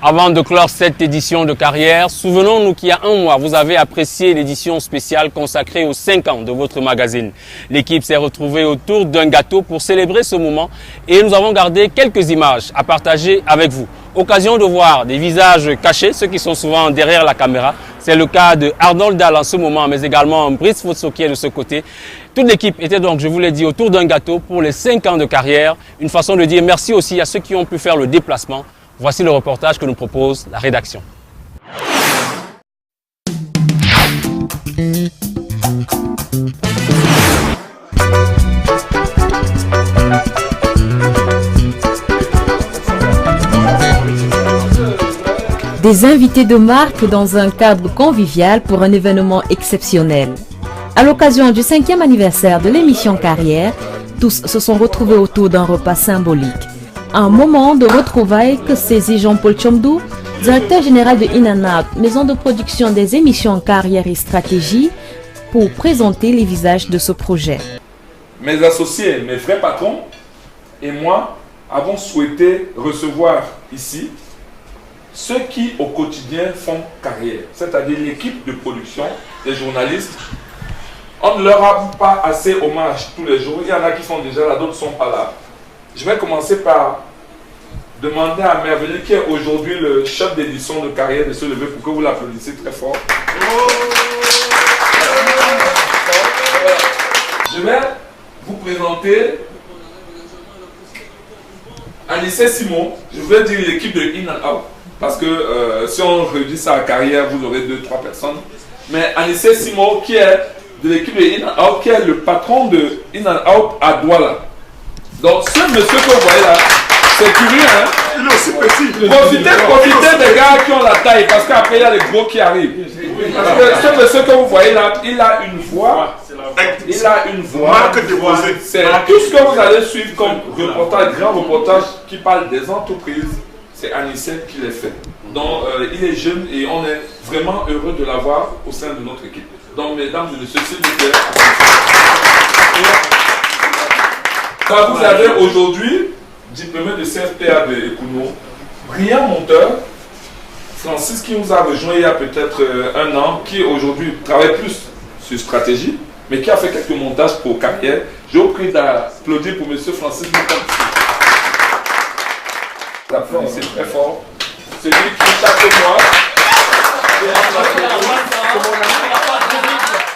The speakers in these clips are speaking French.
Avant de clore cette édition de carrière, souvenons-nous qu'il y a un mois, vous avez apprécié l'édition spéciale consacrée aux 5 ans de votre magazine. L'équipe s'est retrouvée autour d'un gâteau pour célébrer ce moment et nous avons gardé quelques images à partager avec vous. Occasion de voir des visages cachés, ceux qui sont souvent derrière la caméra. C'est le cas de Arnold Dahl en ce moment, mais également Brice Fotso qui est de ce côté. Toute l'équipe était donc, je vous l'ai dit, autour d'un gâteau pour les 5 ans de carrière. Une façon de dire merci aussi à ceux qui ont pu faire le déplacement. Voici le reportage que nous propose la rédaction. Des invités de marque dans un cadre convivial pour un événement exceptionnel. À l'occasion du 5e anniversaire de l'émission Carrière, tous se sont retrouvés autour d'un repas symbolique. Un moment de retrouvailles que saisit Jean-Paul Tchomdou, directeur général de In-N-Out, maison de production des émissions Carrière et Stratégie, pour présenter les visages de ce projet. Mes associés, mes vrais patrons et moi avons souhaité recevoir ici ceux qui au quotidien font carrière, c'est-à-dire l'équipe de production, les journalistes. On ne leur a pas assez hommage tous les jours. Il y en a qui sont déjà là, d'autres ne sont pas là. Je vais commencer par demander à Merveilleux, qui est aujourd'hui le chef d'édition de Carrière, de se lever pour que vous l'applaudissiez très fort. Je vais vous présenter Anissé Simon. Je vais dire l'équipe de In-N-Out. Parce que si on réduit ça à Carrière, vous aurez 2-3 personnes. Mais Anissé Simon, qui est de l'équipe de In-N-Out, qui est le patron de In-N-Out à Douala. Donc ce monsieur que vous voyez là, c'est curieux, hein? Il est aussi petit. Profitez des gars qui ont la taille, parce qu'après il y a les gros qui arrivent. Parce que ce monsieur que vous voyez là, il a une voix. Il a une voix. C'est tout ce que vous allez suivre comme reportage, grand reportage qui parle des entreprises. C'est Anissé qui les fait. Donc il est jeune et on est vraiment heureux de l'avoir au sein de notre équipe. Donc mesdames et messieurs, s'il vous plaît. Vous avez aujourd'hui, diplômé de CFPA de Ekouno, brillant monteur, Francis qui nous a rejoint il y a peut-être 1 an, qui aujourd'hui travaille plus sur stratégie, mais qui a fait quelques montages pour Carrière. J'ai au prix d'applaudir pour M. Francis Mouton. L'applaudissez très fort. C'est lui qui chaque mois.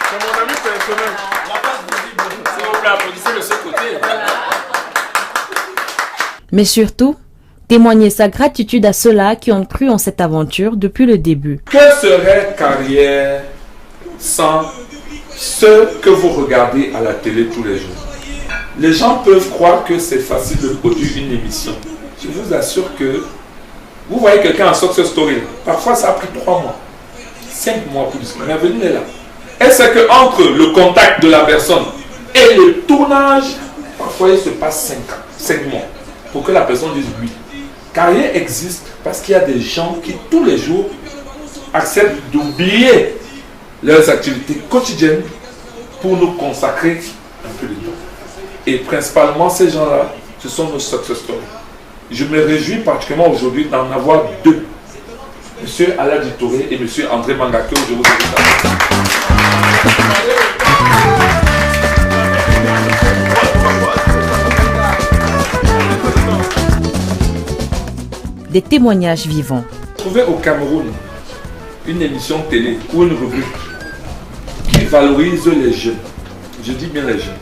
C'est mon ami personnel. S'il vous plaît, applaudissez de ce côté. Mais surtout, témoigner sa gratitude à ceux-là qui ont cru en cette aventure depuis le début. Que serait Carrière sans ceux que vous regardez à la télé tous les jours? Les gens peuvent croire que c'est facile de produire une émission. Je vous assure que vous voyez quelqu'un en success story. Parfois, ça a pris 3 mois, 5 mois plus. Mais l'avenir est là. Et c'est qu'entre le contact de la personne et le tournage, parfois il se passe 5 mois pour que la personne dise oui. Carrière existe parce qu'il y a des gens qui tous les jours acceptent d'oublier leurs activités quotidiennes pour nous consacrer un peu de temps. Et principalement ces gens-là, ce sont nos success stories. Je me réjouis particulièrement aujourd'hui d'en avoir 2. Monsieur Aladji Touré et Monsieur André Mangake, je vous invite à... Des témoignages vivants. Trouver au Cameroun une émission télé ou une rubrique qui valorise les jeunes, je dis bien les jeunes,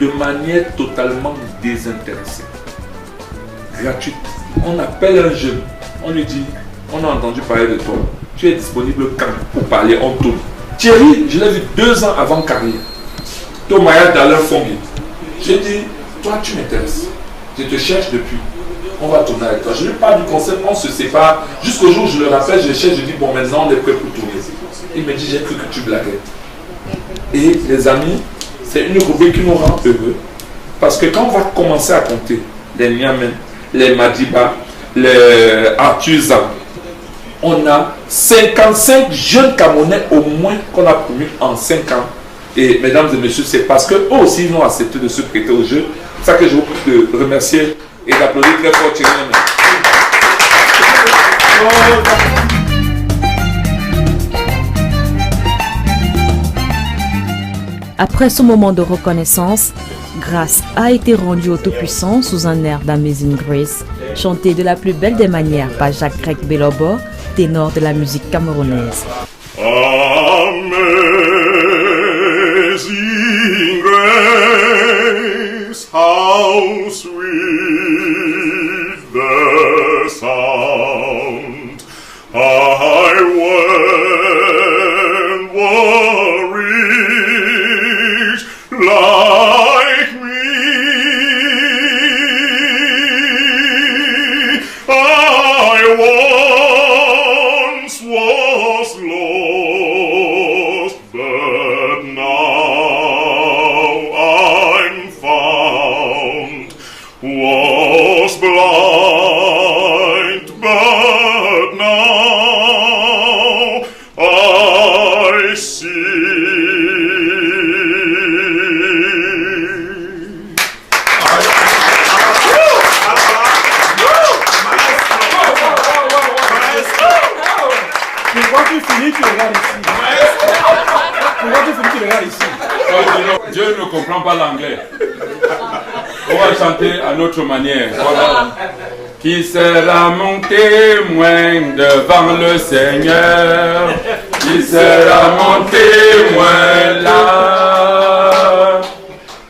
de manière totalement désintéressée, gratuite. On appelle un jeune, on lui dit, on a entendu parler de toi, tu es disponible quand pour parler, on tourne. Thierry, je l'ai vu 2 ans avant Carrière. Thomas d'Alain Fongi. J'ai dit, toi tu m'intéresses, je te cherche depuis. On va tourner avec toi. Je lui parle du concept, on se sépare. Jusqu'au jour où je le rappelle, je cherche, je dis bon maintenant on est prêt pour tourner. Il me dit j'ai cru que tu blaguais. Et les amis, c'est une rubrique qui nous rend heureux. Parce que quand on va commencer à compter les Niamey, les Madiba, les Arthur, on a 55 jeunes Camerounais au moins qu'on a promus en 5 ans. Et mesdames et messieurs, c'est parce qu'eux aussi ils ont accepté de se prêter au jeu. C'est ça que je vous prie de remercier et d'applaudir très fort Thierry. Après ce moment de reconnaissance, grâce a été rendue au Tout-Puissant sous un air d'Amazing Grace, chanté de la plus belle des manières par Jacques Belobo, ténor de la musique camerounaise. Amazing grace, how sweet the sound. I were rich like me. I once was lost, but now I'm found. Was blind, but now I see. Pourquoi tu finis, tu regardes ici? Pourquoi tu finis, tu regardes ici? Dieu ne comprend pas l'anglais. On va chanter à notre manière. Voilà. Qui sera mon témoin devant le Seigneur? Qui sera mon témoin là?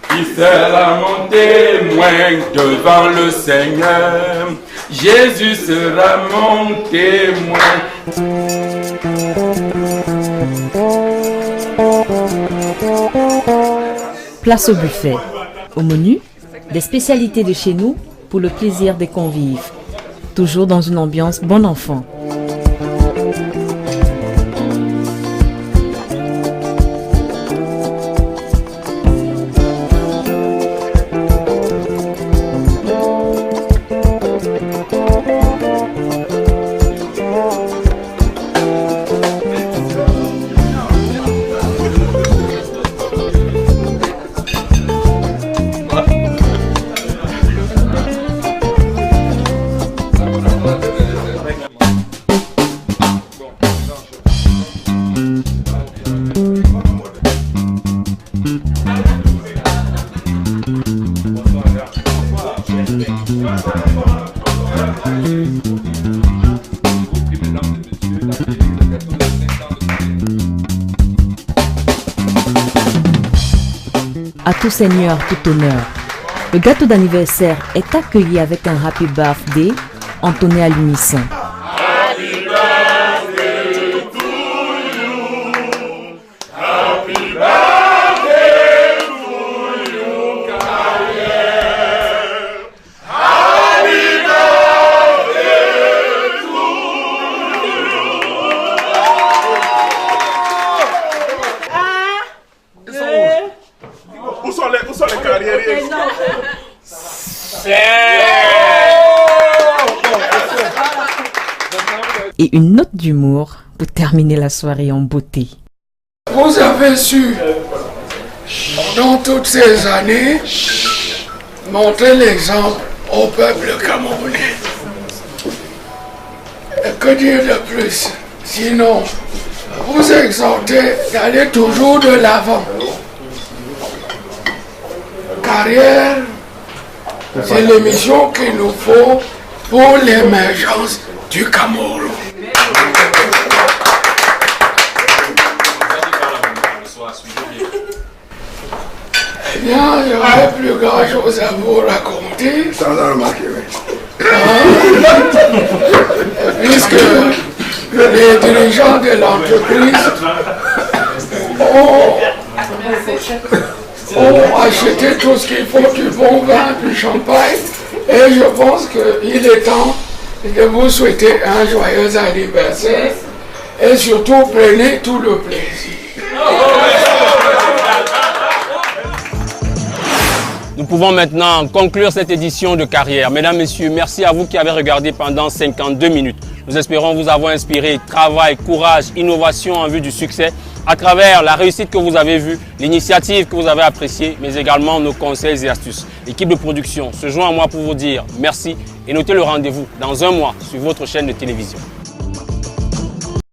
Qui sera mon témoin devant le Seigneur? Jésus sera mon témoin. Place au buffet. Au menu, des spécialités de chez nous pour le plaisir des convives. Toujours dans une ambiance bon enfant. À tout seigneur, tout honneur. Le gâteau d'anniversaire est accueilli avec un Happy Birthday entonné à l'unisson. Où sont les carrières? Et une note d'humour pour terminer la soirée en beauté. Vous avez su, pendant toutes ces années, montrer l'exemple au peuple camerounais. Et que dire de plus? Sinon, vous exhortez d'aller toujours de l'avant. Carrière, c'est l'émission qu'il nous faut pour l'émergence du Cameroun. Eh bien, j'aurais plus grand chose à vous raconter. Ça on a remarqué, oui. Puisque les dirigeants de l'entreprise ont acheté tout ce qu'il faut, du bon vin, du champagne, et je pense qu'il est temps de vous souhaiter un joyeux anniversaire et surtout prenez tout le plaisir. Nous pouvons maintenant conclure cette édition de Carrière. Mesdames, Messieurs, merci à vous qui avez regardé pendant 52 minutes. Nous espérons vous avoir inspiré travail, courage, innovation en vue du succès à travers la réussite que vous avez vue, l'initiative que vous avez appréciée, mais également nos conseils et astuces. L'équipe de production se joint à moi pour vous dire merci et notez le rendez-vous dans un mois sur votre chaîne de télévision.